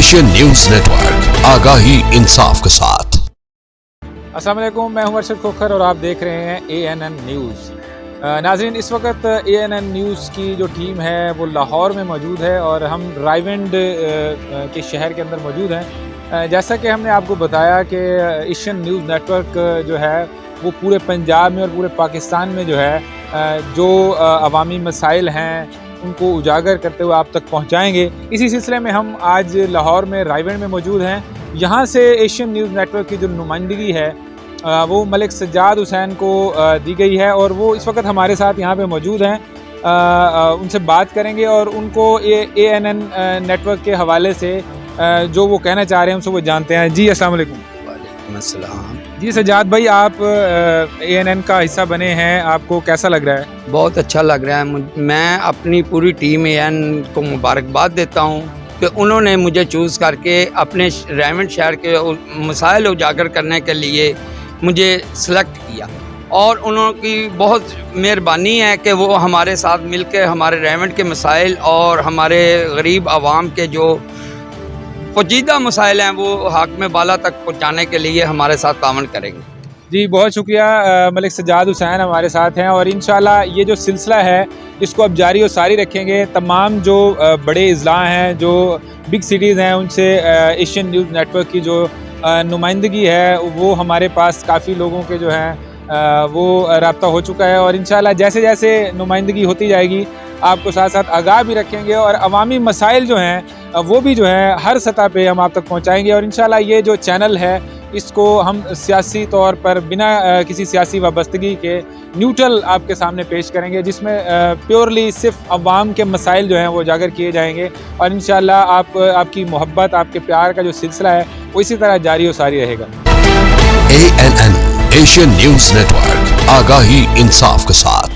Asian news network, आगाही इंसाफ के साथ। अस्सलाम वालेकुम, मैं हूं अरशद खोखर और आप देख रहे हैं ANN न्यूज़। नाज़रीन, इस वक्त ANN न्यूज़ की जो टीम है वो लाहौर में मौजूद है और हम रायविंड के शहर के अंदर मौजूद हैं। जैसा कि हमने आपको बताया कि एशियन न्यूज़ नेटवर्क जो है वो पूरे पंजाब में और पूरे पाकिस्तान में जो है जो अवामी मसाइल हैं उनको उजागर करते हुए आप तक पहुंचाएंगे। इसी सिलसिले में हम आज लाहौर में रायविंड में मौजूद हैं। यहाँ से एशियन न्यूज़ नेटवर्क की जो नुमाइंदगी है वो मलिक सज्जाद हुसैन को दी गई है और वो इस वक्त हमारे साथ यहाँ पे मौजूद हैं। उनसे बात करेंगे और उनको ANN नेटवर्क के हवाले से जो वो कहना चाह रहे हैं उनसे वो जानते हैं। जी अस्सलाम वालेकुम। वालेकुम अस्सलाम। जी सज्जाद भाई, आप ANN का हिस्सा बने हैं, आपको कैसा लग रहा है? बहुत अच्छा लग रहा है। मैं अपनी पूरी टीम ANN को मुबारकबाद देता हूँ कि उन्होंने मुझे चूज़ करके अपने रायविंड शहर के मसाइल उजागर करने के लिए मुझे सेलेक्ट किया और उनकी बहुत मेहरबानी है कि वो हमारे साथ मिलकर हमारे रायविंड के मसाइल और हमारे गरीब आवाम के जो पेचीदा मसाइल हैं वो हाकिम बाला तक पहुँचाने के लिए हमारे साथ तावन करेंगे। जी बहुत शुक्रिया। मलिक सज्जाद हुसैन हमारे साथ हैं और इंशाल्लाह ये जो सिलसिला है इसको अब जारी और सारी रखेंगे। तमाम जो बड़े अजला हैं, जो बिग सिटीज़ हैं, उनसे एशियन न्यूज़ नेटवर्क की जो नुमाइंदगी है वो हमारे पास काफ़ी लोगों के जो हैं वो रब्ता हो चुका है और इंशाल्लाह जैसे जैसे नुमाइंदगी होती जाएगी आपको साथ साथ आगाह भी रखेंगे और अवामी मसाइल जो हैं वो भी जो है हर सतह पे हम आप तक पहुंचाएंगे। और इंशाल्लाह ये जो चैनल है इसको हम सियासी तौर पर बिना किसी सियासी वाबस्तगी के न्यूट्रल आपके सामने पेश करेंगे, जिसमें प्योरली सिर्फ अवाम के मसाइल जो हैं वो उजागर किए जाएंगे और इंशाल्लाह आपकी मोहब्बत, आपके प्यार का जो सिलसिला है वो इसी तरह जारी और सारी रहेगा। ANN एशियन न्यूज नेटवर्क, आगाही इंसाफ के साथ।